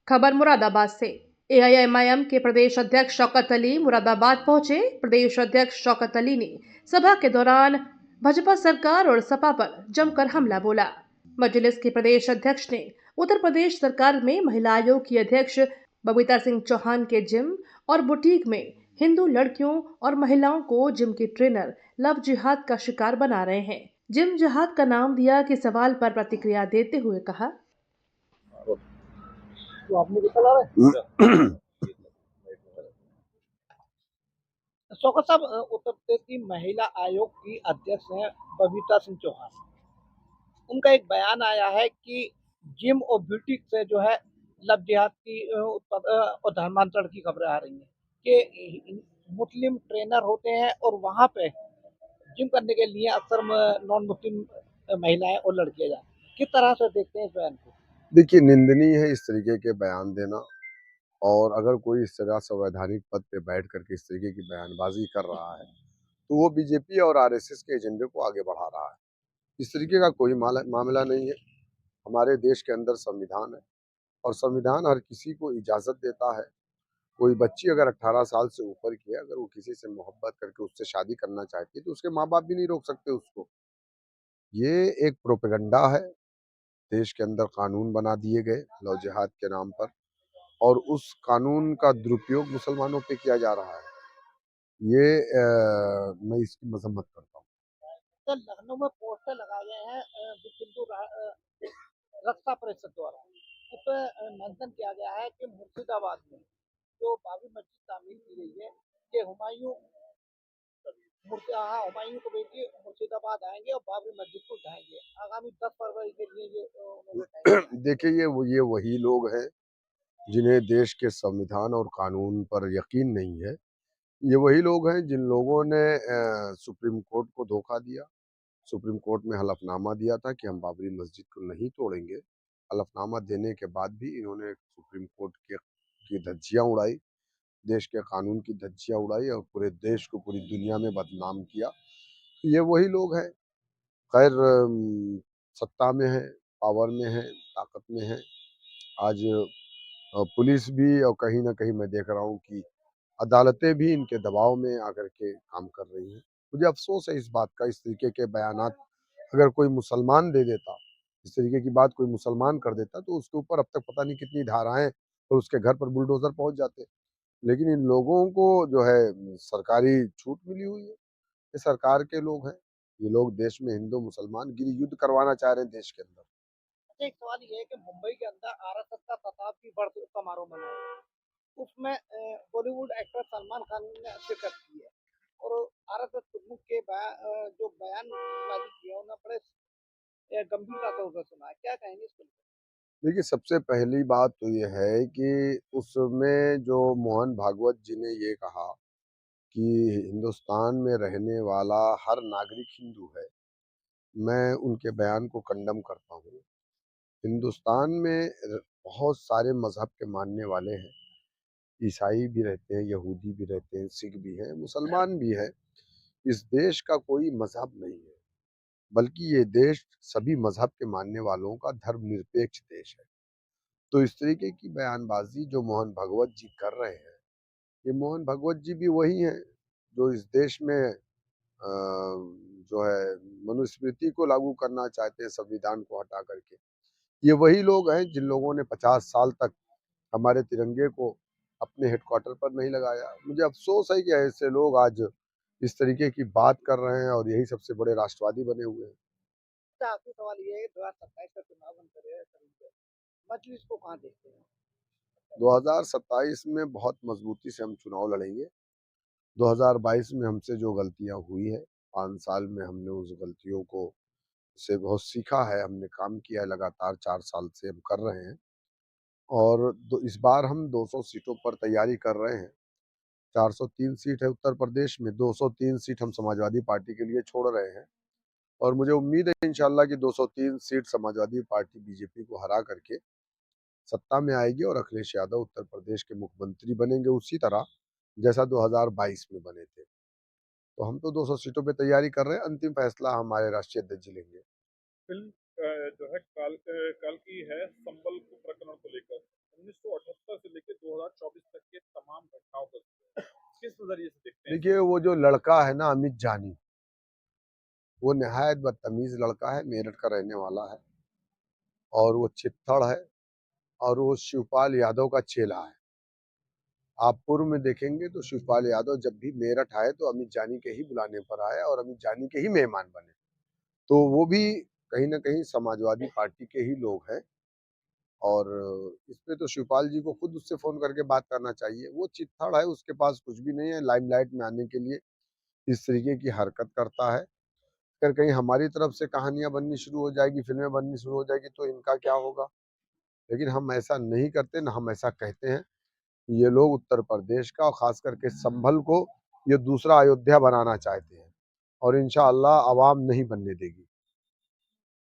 खबर मुरादाबाद से। एआईएमआईएम के प्रदेश अध्यक्ष शौकत अली मुरादाबाद पहुंचे। प्रदेश अध्यक्ष शौकत अली ने सभा के दौरान भाजपा सरकार और सपा पर जमकर हमला बोला। मजलिस के प्रदेश अध्यक्ष ने उत्तर प्रदेश सरकार में महिला आयोग की अध्यक्ष बबीता सिंह चौहान के जिम और बुटीक में हिंदू लड़कियों और महिलाओं को जिम के ट्रेनर लव जिहाद का शिकार बना रहे हैं। जिम जिहाद का नाम दिया कि सवाल पर प्रतिक्रिया देते हुए कहा, तो आपने भी चला रहे शौकत साहब, उत्तर प्रदेश की महिला आयोग की अध्यक्ष हैं बबीता सिंह चौहान। उनका एक बयान आया है कि जिम और ब्यूटी से जो है लव जिहाद की और धर्मांतरण की खबरें आ रही हैं कि मुस्लिम ट्रेनर होते हैं और वहां पे जिम करने के लिए अक्सर नॉन मुस्लिम महिलाएं और लड़कियां जाती हैं। किस तरह से देखते हैं इस बयान को? देखिए, निंदनीय है इस तरीके के बयान देना। और अगर कोई इस तरह संवैधानिक पद पे बैठ करके इस तरीके की बयानबाजी कर रहा है तो वो बीजेपी और आरएसएस के एजेंडे को आगे बढ़ा रहा है। इस तरीके का कोई मामला नहीं है। हमारे देश के अंदर संविधान है और संविधान हर किसी को इजाजत देता है। कोई बच्ची अगर 18 साल से ऊपर की है, अगर वो किसी से मोहब्बत करके उससे शादी करना चाहती है तो उसके माँ बाप भी नहीं रोक सकते उसको। ये एक प्रोपेगंडा है। देश के अंदर कानून बना दिए गए लव जिहाद के नाम पर और उस कानून का दुरुपयोग मुसलमानों पे किया जा रहा है। ये मैं इसकी मजम्मत करता हूँ। तो लखनऊ में पोस्टर लगाए गए हैं विश्व हिंदू रक्षा परिषद द्वारा। उस पर मेंशन किया गया है कि मुर्शिदाबाद में जो बाबरी मस्जिद तामीर की गई है, कि हुमायूं को बेटी मुर्शिदाबाद आएंगे और बाबरी मस्जिद को ढाएंगे। आगामी 10 फरवरी के लिए ये उन्होंने तय किया है। देखिए, ये वही लोग हैं जिन्हें देश के संविधान और कानून पर यकीन नहीं है। ये वही लोग हैं जिन लोगों ने सुप्रीम कोर्ट को धोखा दिया। सुप्रीम कोर्ट में हलफनामा दिया था कि हम बाबरी मस्जिद को नहीं तोड़ेंगे। हलफनामा देने के बाद भी इन्होंने सुप्रीम कोर्ट की धज्जियां उड़ाई, देश के कानून की धज्जियां उड़ाई और पूरे देश को पूरी दुनिया में बदनाम किया। ये वही लोग हैं। खैर, सत्ता में है, पावर में है, ताकत में है। आज पुलिस भी और कहीं ना कहीं मैं देख रहा हूँ कि अदालतें भी इनके दबाव में आकर के काम कर रही हैं। मुझे अफसोस है इस बात का। इस तरीके के बयानात अगर कोई मुसलमान दे देता, इस तरीके की बात कोई मुसलमान कर देता तो उसके ऊपर अब तक पता नहीं कितनी धाराएं और उसके घर पर बुलडोजर पहुंच जाते। लेकिन इन लोगों को जो है सरकारी छूट मिली हुई है। ये सरकार के लोग हैं। ये लोग देश में हिंदू मुसलमान गिरी युद्ध करवाना चाह रहे हैं देश के अंदर। अच्छा, एक सवाल ये है कि मुंबई के अंदर आरएसएस का शताब्दी वर्ष समारोह मनाया, उसमें बॉलीवुड एक्टर सलमान खान ने शिरकत की है और आरएसएस प्रमुख के जो बयानबाजी की है उन्हें बड़े गंभीरता से उसे सुना है। क्या कहेंगे इसको? देखिए, सबसे पहली बात तो ये है कि उसमें जो मोहन भागवत जी ने ये कहा कि हिंदुस्तान में रहने वाला हर नागरिक हिंदू है, मैं उनके बयान को कंडम करता हूँ। हिंदुस्तान में बहुत सारे मजहब के मानने वाले हैं। ईसाई भी रहते हैं, यहूदी भी रहते हैं, सिख भी हैं, मुसलमान भी हैं। इस देश का कोई मजहब नहीं है, बल्कि ये देश सभी मजहब के मानने वालों का धर्मनिरपेक्ष देश है। तो इस तरीके की बयानबाजी जो मोहन भागवत जी कर रहे हैं, ये मोहन भागवत जी भी वही हैं जो इस देश में जो है मनुस्मृति को लागू करना चाहते हैं, संविधान को हटा करके। ये वही लोग हैं जिन लोगों ने 50 साल तक हमारे तिरंगे को अपने हेडक्वार्टर पर नहीं लगाया। मुझे अफसोस है कि ऐसे लोग आज इस तरीके की बात कर रहे हैं और यही सबसे बड़े राष्ट्रवादी बने हुए हैं। अच्छा, आखिरी सवाल ये है, 2027 का चुनाव अंतर है, मजलिस को कहाँ देखते हैं? 2027 में बहुत मजबूती से हम चुनाव लड़ेंगे। 2022 में हमसे जो गलतियां हुई है, 5 साल में हमने उस गलतियों को से बहुत सीखा है, हमने काम किया है, लगातार 4 साल से हम कर रहे हैं। और इस बार हम 200 सीटों पर तैयारी कर रहे हैं। 403 सीट है उत्तर प्रदेश में, 203 सीट हम समाजवादी पार्टी के लिए छोड़ रहे हैं। और मुझे उम्मीद है इंशाल्लाह कि 203 सीट समाजवादी पार्टी बीजेपी को हरा करके सत्ता में आएगी और अखिलेश यादव उत्तर प्रदेश के मुख्यमंत्री बनेंगे, उसी तरह जैसा 2022 में बने थे। तो हम तो 200 सीटों पे तैयारी कर रहे हैं। अंतिम फैसला हमारे राष्ट्रीय अध्यक्ष जी लेंगे। फिल्म जो है कल की है संबल प्रकरण को लेकर, 1978 से लेकर 2024 तक के तमाम घटनाओं को किस नजरिए से देखते हैं? देखिए वो जो लड़का है ना अमित जानी, वो निहायत बदतमीज लड़का है, मेरठ का रहने वाला है और वो चित्तड़ है और वो शिवपाल यादव का चेला है। आप पूर्व में देखेंगे तो शिवपाल यादव जब भी मेरठ आए तो अमित जानी के ही बुलाने पर आए और अमित जानी के ही मेहमान बने। तो वो भी कहीं न कहीं समाजवादी पार्टी के ही लोग हैं और इस पे तो शिवपाल जी को खुद उससे फ़ोन करके बात करना चाहिए। वो चित्तड़ है, उसके पास कुछ भी नहीं है, लाइमलाइट में आने के लिए इस तरीके की हरकत करता है। अगर कहीं हमारी तरफ से कहानियाँ बननी शुरू हो जाएगी, फ़िल्में बननी शुरू हो जाएगी तो इनका क्या होगा? लेकिन हम ऐसा नहीं करते, ना हम ऐसा कहते हैं। ये लोग उत्तर प्रदेश का और ख़ास करके संभल को ये दूसरा अयोध्या बनाना चाहते हैं और इंशाअल्लाह अवाम नहीं बनने देगी।